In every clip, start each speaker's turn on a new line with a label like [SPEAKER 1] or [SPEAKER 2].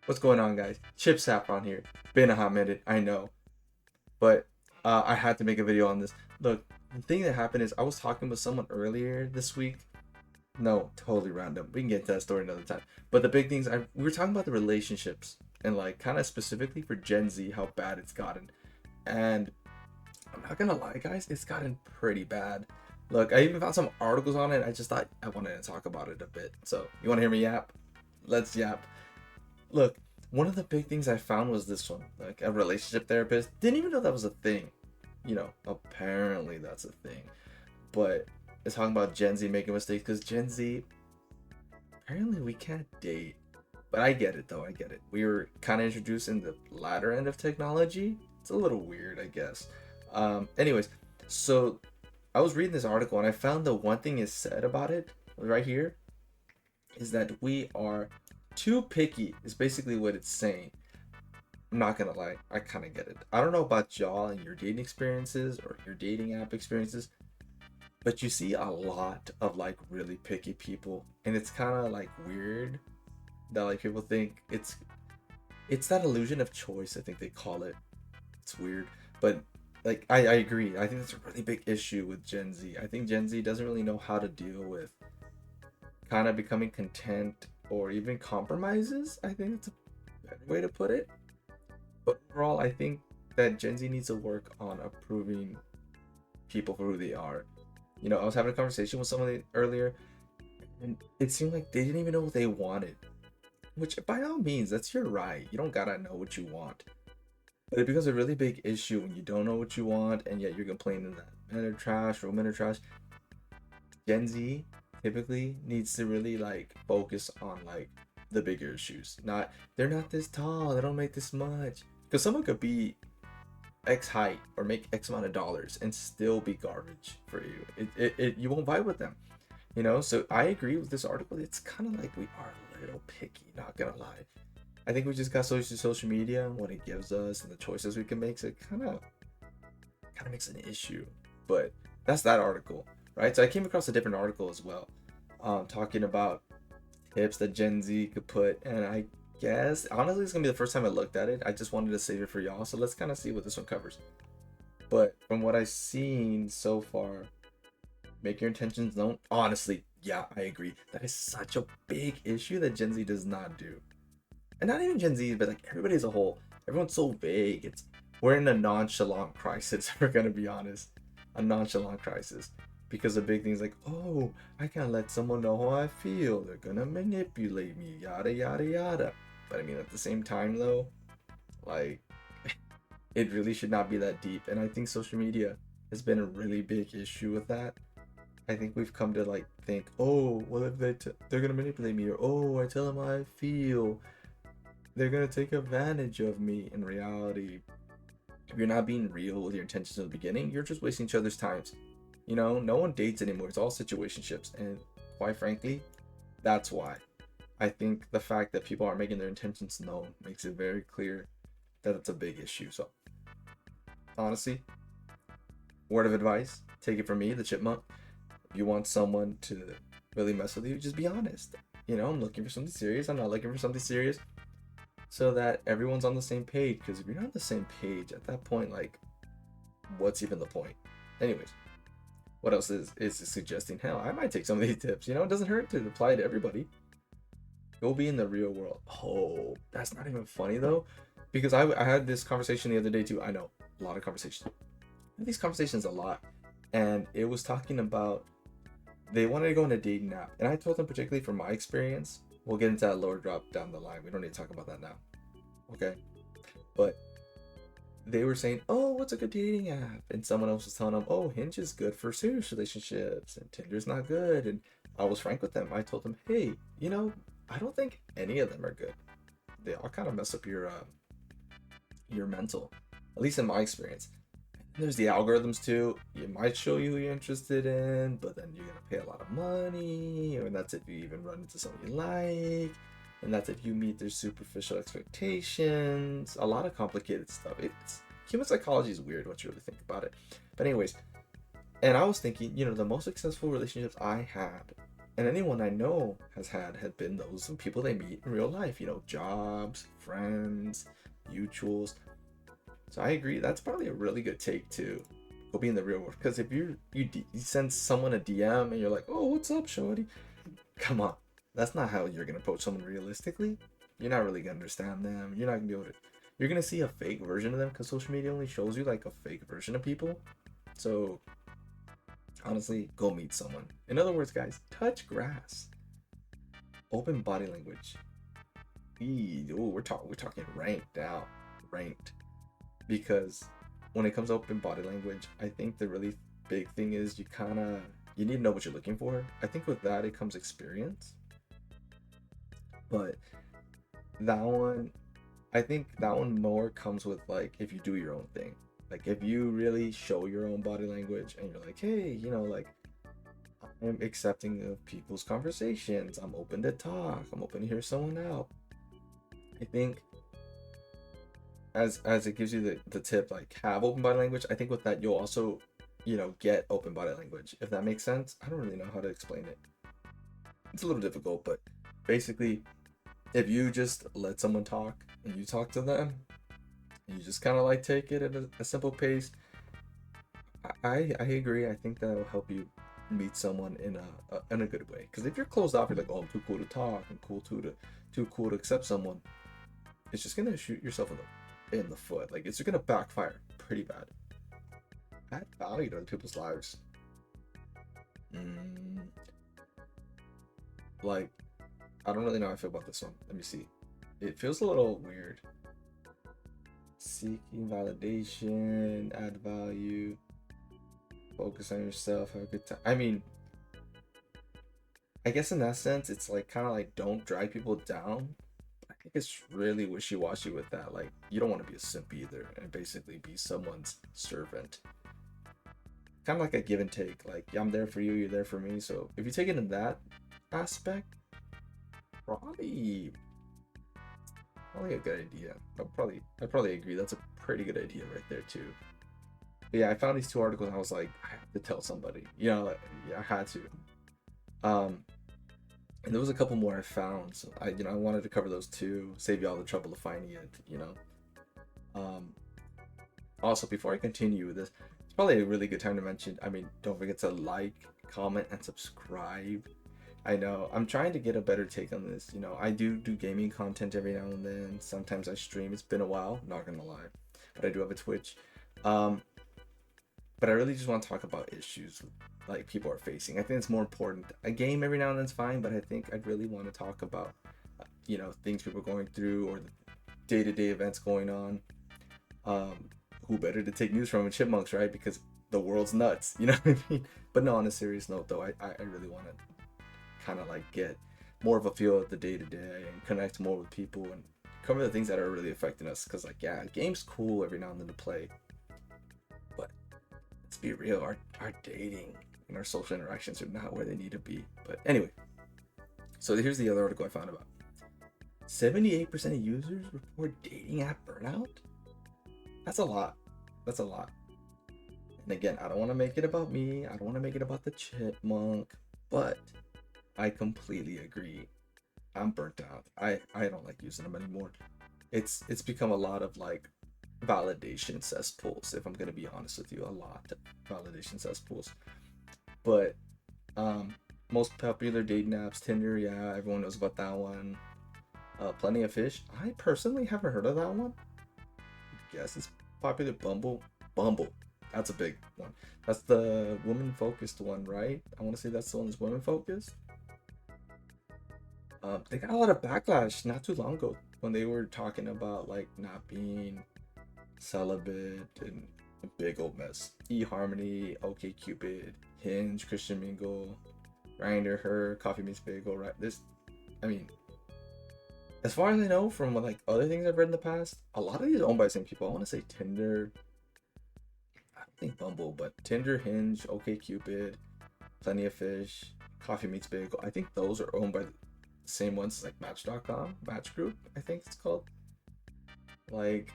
[SPEAKER 1] What's going on, guys? Chip Saffron here. Been a hot minute, I know, but I had to make a video on this. Look, the thing that happened is I was talking with someone earlier this week. No, totally random. We can get into that story another time. But the big things, we were talking about the relationships and like kind of specifically for Gen Z, how bad it's gotten. And I'm not gonna lie, guys, it's gotten pretty bad. Look, I even found some articles on it. I just thought I wanted to talk about it a bit. So, you want to hear me yap? Let's yap. Look, one of the big things I found was this one. Like a relationship therapist. Didn't even know that was a thing. Apparently that's a thing. But it's talking about Gen Z making mistakes because Gen Z, apparently we can't date. But I get it though, I get it. We were kind of introduced in the latter end of technology. It's a little weird, I guess. Anyways, so I was reading this article and I found the one thing is said about it right here is that we are too picky, is basically what it's saying. I'm not gonna lie, I kind of get it. I don't know about y'all and your dating experiences or your dating app experiences, but you see a lot of like really picky people, and it's kind of like weird that like people think it's that illusion of choice. I think they call it. It's weird, but like I agree. I think that's a really big issue with Gen Z. I think Gen Z doesn't really know how to deal with kind of becoming content or even compromises. I think it's a better way to put it. But overall, I think that Gen Z needs to work on approving people for who they are. I was having a conversation with someone earlier, and it seemed like they didn't even know what they wanted. Which, by all means, that's your right. You don't gotta know what you want. But it becomes a really big issue when you don't know what you want, and yet you're complaining that men are trash, women are trash. Gen Z typically needs to really like focus on like the bigger issues. Not they're not this tall, they don't make this much. Because someone could be X height or make X amount of dollars and still be garbage for you. You won't vibe with them. So I agree with this article. It's kind of like we are a little picky, not gonna lie. I think we just got social media and what it gives us and the choices we can make. So it kind of makes an issue. But that's that article, right? So I came across a different article as well, talking about tips that Gen Z could put, and I guess honestly it's gonna be the first time I looked at it. I just wanted to save it for y'all, so let's kind of see what this one covers. But from what I've seen so far, make your intentions known. Honestly, yeah, I agree. That is such a big issue that Gen Z does not do, and not even Gen Z, but like everybody as a whole. Everyone's so vague. We're in a nonchalant crisis. If we're gonna be honest, a nonchalant crisis, because the big things like, oh, I can't let someone know how I feel. They're gonna manipulate me, yada yada yada. But I mean, at the same time, though, like, it really should not be that deep. And I think social media has been a really big issue with that. I think we've come to like think, oh, well, if they're gonna manipulate me, or oh, I tell them how I feel, they're gonna take advantage of me. In reality, if you're not being real with your intentions at the beginning, you're just wasting each other's times. No one dates anymore. It's all situationships, and quite frankly, that's why. I think the fact that people aren't making their intentions known makes it very clear that it's a big issue. So, honestly, word of advice, take it from me, the chipmunk. If you want someone to really mess with you, just be honest. I'm looking for something serious. I'm not looking for something serious, so that everyone's on the same page. Because if you're not on the same page at that point, like, what's even the point? Anyways, what else is suggesting? Hell, I might take some of these tips. It doesn't hurt to apply to everybody. Go be in the real world. Oh, that's not even funny though, because I had this conversation the other day too. I know, a lot of conversations. I have these conversations a lot, and it was talking about they wanted to go on a dating app, and I told them, particularly from my experience, we'll get into that lower drop down the line. We don't need to talk about that now, okay? But they were saying, oh, what's a good dating app? And someone else was telling them, oh, Hinge is good for serious relationships and Tinder's not good. And I was frank with them. I told them, hey, I don't think any of them are good. They all kind of mess up your mental, at least in my experience. And there's the algorithms too. It might show you who you're interested in, but then you're gonna pay a lot of money, and that's if you even run into someone you like, and that's if you meet their superficial expectations. A lot of complicated stuff. It's human psychology is weird once you really think about it. But anyways, and I was thinking, the most successful relationships I had, And anyone I know had been those people they meet in real life, jobs, friends, mutuals. So I agree. That's probably a really good take to go be in the real world. Because if you send someone a DM and you're like, "Oh, what's up, shorty?" Come on, that's not how you're gonna approach someone realistically. You're not really gonna understand them. You're not gonna be able to. You're gonna see a fake version of them because social media only shows you like a fake version of people. So honestly, go meet someone. In other words, guys, touch grass. Open body language. We're talking ranked now, ranked. Because when it comes to open body language, I think the really big thing is you need to know what you're looking for. I think with that it comes experience. But that one, I think that one more comes with like if you do your own thing. Like if you really show your own body language and you're like, hey, like I'm accepting of people's conversations. I'm open to talk. I'm open to hear someone out. I think as it gives you the tip, like have open body language. I think with that you'll also, get open body language, if that makes sense. I don't really know how to explain it. It's a little difficult, but basically if you just let someone talk and you talk to them and you just kind of like take it at a simple pace, I agree. I think that'll help you meet someone in a good way. Because if you're closed off, you're like, oh, I'm too cool to talk, I'm too cool to accept someone. It's just gonna shoot yourself in the foot. Like it's gonna backfire pretty bad. Add value to other people's lives. Mm, like I don't really know how I feel about this one. Let me see. It feels a little weird. Seeking validation, add value, focus on yourself, have a good time. I mean, I guess in that sense, it's like kind of like don't drag people down. I think it's really wishy-washy with that. Like, you don't want to be a simp either and basically be someone's servant. Kind of like a give and take. Like, yeah, I'm there for you, you're there for me. So if you take it in that aspect, probably probably a good idea. I probably agree. That's a pretty good idea right there too. But yeah, I found these two articles and I was like, I have to tell somebody. Like, yeah, I had to. Um, and there was a couple more I found. So I wanted to cover those too, save you all the trouble of finding it. Um, Also, before I continue with this, it's probably a really good time to mention. I mean, don't forget to like, comment, and subscribe. I know I'm trying to get a better take on this. I do gaming content every now and then. Sometimes I stream. It's been a while, not gonna lie, but I do have a Twitch. Um, but I really just want to talk about issues like people are facing. I think it's more important. A game every now and then is fine, but I think I'd really want to talk about, things people are going through or the day-to-day events going on. Um, who better to take news from than chipmunks, right? Because the world's nuts, you know what I mean? But no, on a serious note, though, I really want to kind of like get more of a feel of the day to day and connect more with people and cover the things that are really affecting us. Because, like, yeah, game's cool every now and then to play, but let's be real, our dating and our social interactions are not where they need to be. But anyway, so here's the other article I found about 78% of users report dating app burnout. That's a lot. That's a lot. And again, I don't want to make it about me. I don't want to make it about the chipmunk, but I completely agree. I'm burnt out. I don't like using them anymore. It's become a lot of like validation cesspools, if I'm gonna be honest with you, a lot of validation cesspools. But um most popular dating apps, Tinder, yeah, everyone knows about that one. Plenty of Fish. I personally haven't heard of that one. Yes, it's popular. Bumble. That's a big one. That's the woman focused one, right? I want to say that's the one that's women focused. They got a lot of backlash not too long ago when they were talking about like not being celibate and a big old mess. eHarmony, OkCupid, Hinge, Christian Mingle, Grindr, Her, Coffee Meets Bagel, right? I mean, as far as I know from like other things I've read in the past, a lot of these are owned by the same people. I want to say Tinder, I don't think Bumble, but Tinder, Hinge, OkCupid, Plenty of Fish, Coffee Meets Bagel. I think those are owned by the same ones like Match.com, Match Group, I think it's called. Like,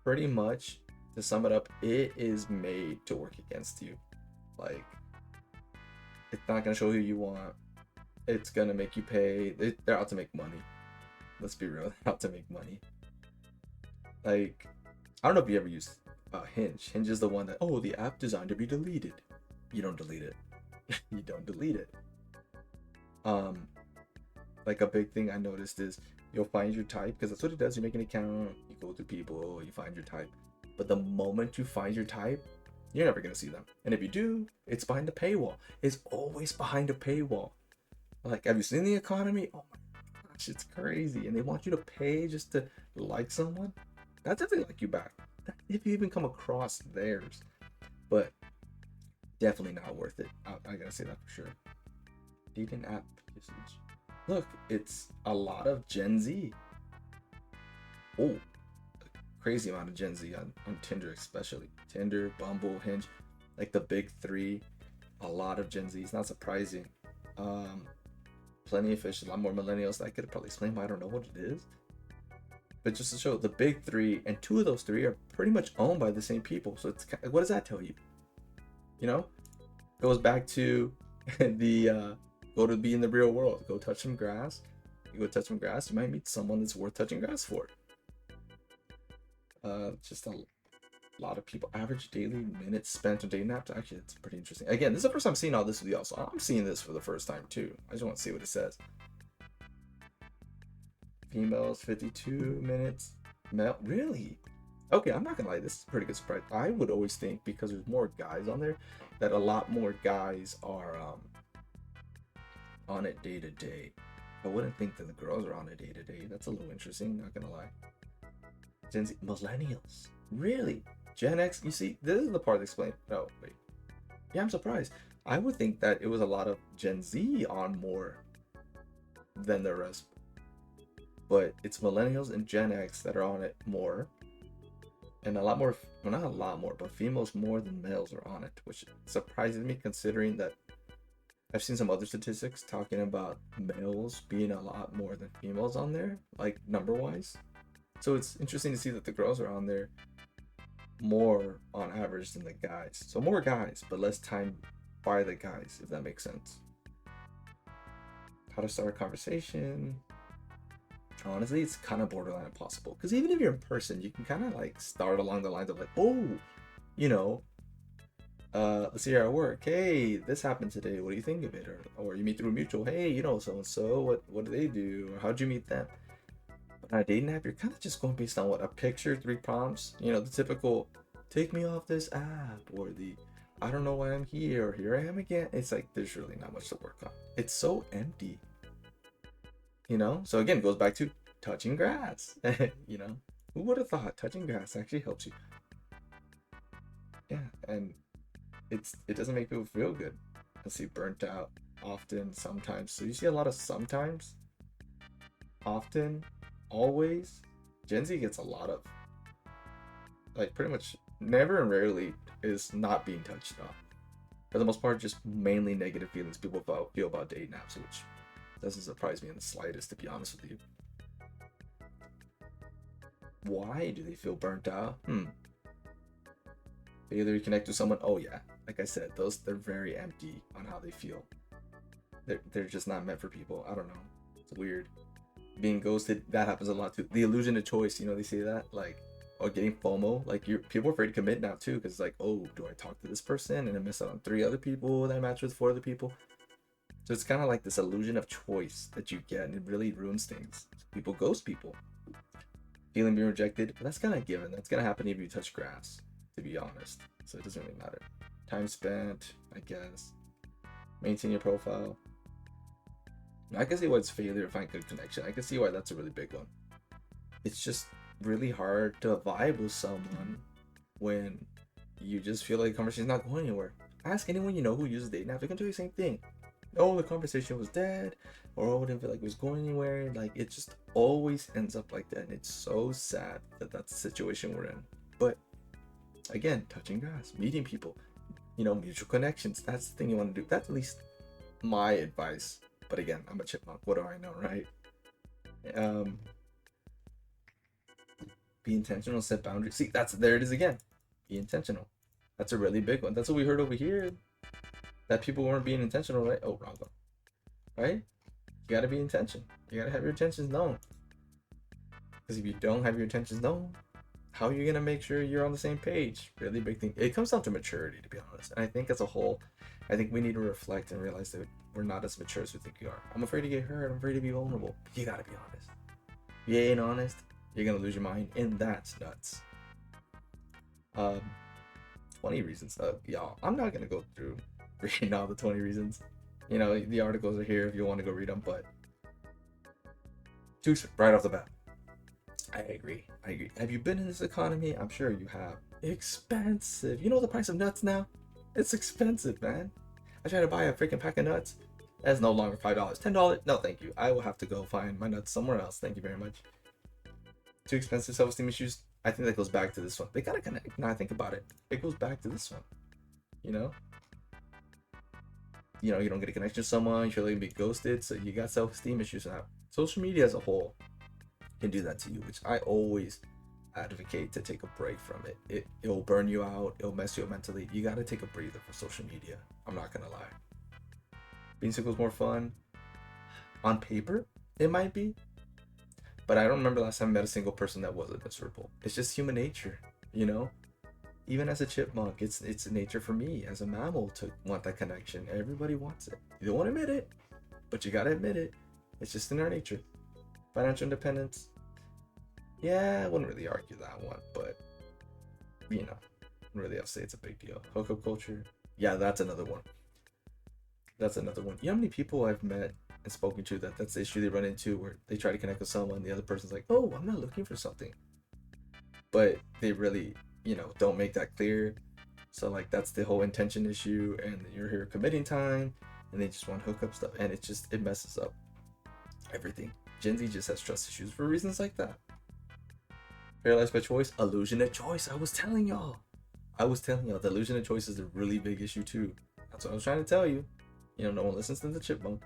[SPEAKER 1] pretty much, to sum it up, it is made to work against you. Like, It's not gonna show who you want. It's gonna make you pay. They're out to make money. Let's be real, they're out to make money. Like, I don't know if you ever used Hinge. Hinge is the one that, oh, the app designed to be deleted. You don't delete it. You don't delete it. Um, like a big thing I noticed is you'll find your type because that's what it does. You make an account, you go through people, you find your type. But the moment you find your type, you're never gonna see them. And if you do, it's behind the paywall. It's always behind a paywall. Like, have you seen the economy? Oh my gosh, it's crazy. And they want you to pay just to like someone. That's if they like you back. If you even come across theirs. But definitely not worth it. I gotta say that for sure. Dating app usage. Look, it's a lot of Gen Z. Oh, crazy amount of Gen Z on Tinder, especially. Tinder, Bumble, Hinge, like the big three. A lot of Gen Z. It's not surprising. Um, Plenty of fish, a lot more millennials. I could probably explain why I don't know what it is. But just to show the big three, and two of those three are pretty much owned by the same people. So it's what does that tell you? You know, goes back to the go to be in the real world. Go touch some grass. You go touch some grass, you might meet someone that's worth touching grass for. Just a lot of people. Average daily minutes spent on dating apps. Actually, it's pretty interesting. Again, this is the first time I'm seeing all this with y'all, so I'm seeing this for the first time too. I just want to see what it says. Females 52 minutes. Male, really? Okay, I'm not gonna lie, this is a pretty good surprise. I would always think because there's more guys on there that a lot more guys are on it day to day. I wouldn't think that the girls are on it day to day. That's a little interesting, not gonna lie. Gen Z, millennials, really? Gen X, you see, this is the part that explains. No, wait. Yeah, I'm surprised. I would think that it was a lot of Gen Z on more than the rest. But it's millennials and Gen X that are on it more. And a lot more, well, not a lot more, but females more than males are on it, which surprises me considering that I've seen some other statistics talking about males being a lot more than females on there, like number wise. So it's interesting to see that the girls are on there more on average than the guys. So more guys, but less time by the guys, if that makes sense. How to start a conversation. Honestly, it's kind of borderline impossible because even if you're in person, you can kind of like start along the lines of like, oh, you know, let's see, you're at work. Hey, this happened today. What do you think of it? Or you meet through a mutual. Hey, you know, so and so. What do they do? Or how'd you meet them? But on a dating app, you're kind of just going based on what a picture, three prompts. You know, the typical, take me off this app, or the, I don't know why I'm here. Or here I am again. It's like there's really not much to work on. It's so empty. You know, so again, it goes back to touching grass. You know, who would have thought touching grass actually helps you? Yeah, and it doesn't make people feel good. I see burnt out often, sometimes. So you see a lot of sometimes, often, always. Gen Z gets a lot of, like, pretty much never and rarely is not being touched on. For the most part, just mainly negative feelings people feel about dating apps, which doesn't surprise me in the slightest, to be honest with you. Why do they feel burnt out? They either connect with someone. Oh yeah, like I said, they're very empty on how they feel. They're just not meant for people. I don't know. It's weird. Being ghosted, that happens a lot too. The illusion of choice, you know, they say that, like, or getting FOMO. Like, people are afraid to commit now too, because like, oh, do I talk to this person and I miss out on 3 other people that I match with 4 other people? So it's kind of like this illusion of choice that you get, and it really ruins things. People ghost people. Feeling being rejected, but that's kind of given. That's gonna happen if you touch grass, to be honest. So it doesn't really matter. Time spent, I guess. Maintain your profile. I can see why it's failure to find good connection. I can see why that's a really big one. It's just really hard to vibe with someone when you just feel like the conversation's not going anywhere. Ask anyone you know who uses dating apps. They can tell you the same thing. Oh, the conversation was dead, or oh, I didn't feel like it was going anywhere. Like, it just always ends up like that, and it's so sad that that's the situation we're in. But again, touching grass, meeting people, you know, mutual connections. That's the thing you want to do. That's at least my advice. But again, I'm a chipmunk. What do I know, right? Be intentional, set boundaries. See, there it is again. Be intentional. That's a really big one. That's what we heard over here. that people weren't being intentional, right? Oh, wrong one, right? You gotta be intention. You gotta have your intentions known. Because if you don't have your intentions known, how are you gonna make sure you're on the same page? Really big thing. It comes down to maturity, to be honest. And I think as a whole, I think we need to reflect and realize that we're not as mature as we think we are. I'm afraid to get hurt. I'm afraid to be vulnerable. You gotta be honest. If you ain't honest, you're gonna lose your mind, and that's nuts. Um, 20 reasons. Y'all, I'm not gonna go through reading all the 20 reasons. You know, the articles are here if you want to go read them, but two right off the bat. I agree. I agree. Have you been in this economy? I'm sure you have. Expensive. You know the price of nuts now? It's expensive, man. I tried to buy a freaking pack of nuts. That's no longer $5. $10? No, thank you. I will have to go find my nuts somewhere else. Thank you very much. Too expensive self-esteem issues. I think that goes back to this one. They gotta connect. Now I think about it. It goes back to this one. You know? You don't get a connection to someone, you feel like you be ghosted, so you got self-esteem issues now. Social media as a whole can do that to you, which I always advocate to take a break from it. It'll burn you out, it'll mess you up mentally. You gotta take a breather from social media. I'm not gonna lie. Being single is more fun. On paper, it might be. But I don't remember last time I met a single person that wasn't miserable. It's just human nature, you know? Even as a chipmunk, it's nature for me as a mammal to want that connection. Everybody wants it. You don't want to admit it, but you gotta admit it. It's just in our nature. Financial independence. Yeah, I wouldn't really argue that one, but you know, really I'll say it's a big deal. Hookup culture. Yeah, that's another one. That's another one. You know how many people I've met and spoken to that's the issue they run into where they try to connect with someone, the other person's like, oh, I'm not looking for something. But they really, don't make that clear. So like that's the whole intention issue, and you're here committing time, and they just want hookup stuff, and it messes up everything. Gen Z just has trust issues for reasons like that. Paralyzed by choice, illusion of choice. I was telling y'all, the illusion of choice is a really big issue too. That's what I was trying to tell you. No one listens to the chipmunk.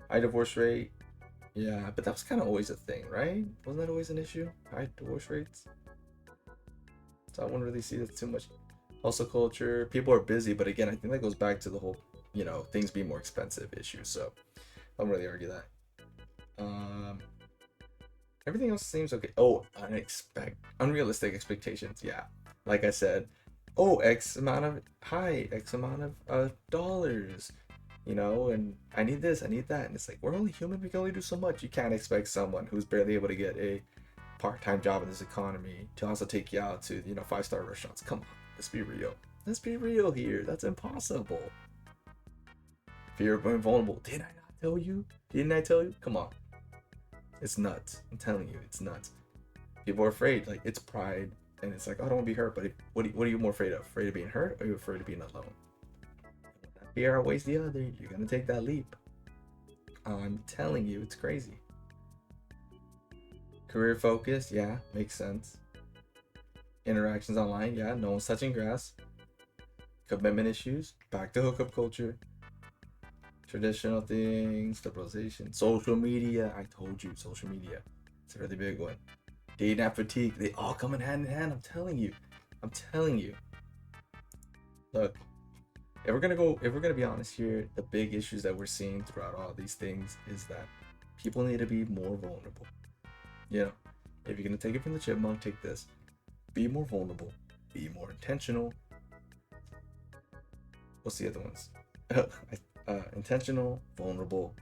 [SPEAKER 1] High divorce rate, yeah, but that was kind of always a thing, right? Wasn't that always an issue? High divorce rates. So I wouldn't really see that too much. Also, culture, people are busy, but again, I think that goes back to the whole, things being more expensive issue. So I don't really argue that. Um, Everything else seems okay. Oh, unrealistic expectations. Yeah, like I said, oh, X amount of X amount of dollars, and I need this, I need that, and it's like we're only human. We can only do so much. You can't expect someone who's barely able to get a part-time job in this economy to also take you out to 5-star restaurants. Come on, let's be real. Let's be real here. That's impossible. Fear of being vulnerable. Didn't I not tell you? Didn't I tell you? Come on. It's nuts. I'm telling you, it's nuts. People are afraid. Like, it's pride. And it's like, oh, I don't want to be hurt. But what are you more afraid of? Afraid of being hurt, or are you afraid of being alone? When that fear outweighs the other, you're going to take that leap. I'm telling you, it's crazy. Career focus, yeah, makes sense. Interactions online, yeah, no one's touching grass. Commitment issues, back to hookup culture. Traditional things, liberalization, social media. I told you, social media. It's a really big one. Dating app fatigue. They all come in hand. I'm telling you. Look, if we're gonna be honest here, the big issues that we're seeing throughout all these things is that people need to be more vulnerable. If you're gonna take it from the chipmunk, take this. Be more vulnerable. Be more intentional. What's the other ones? Intentional, vulnerable,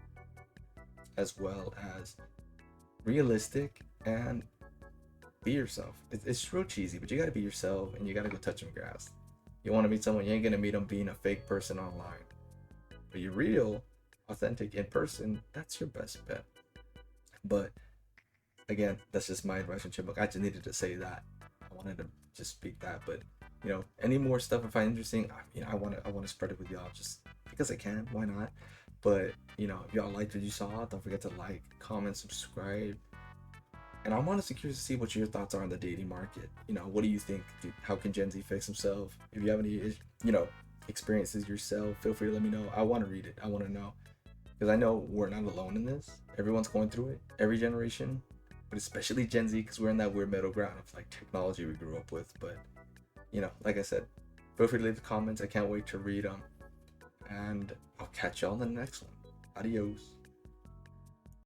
[SPEAKER 1] as well as realistic, and be yourself. It's real cheesy, but you gotta be yourself, and you gotta go touch some grass. You want to meet someone, you ain't gonna meet them being a fake person online, but you're real, authentic in person. That's your best bet. But again, that's just my advice on chipmunk. I just needed to say that. I wanted to just speak that, but any more stuff I find interesting, I want to spread it with y'all just because I can. Why not? But if y'all liked what you saw, don't forget to like, comment, subscribe. And I'm honestly curious to see what your thoughts are on the dating market. What do you think? How can Gen Z fix himself? If you have any, experiences yourself, feel free to let me know. I want to read it. I want to know, because I know we're not alone in this. Everyone's going through it. Every generation, but especially Gen Z, because we're in that weird middle ground of like technology we grew up with. But like I said, feel free to leave the comments. I can't wait to read them. and I'll catch you on the next one. Adios.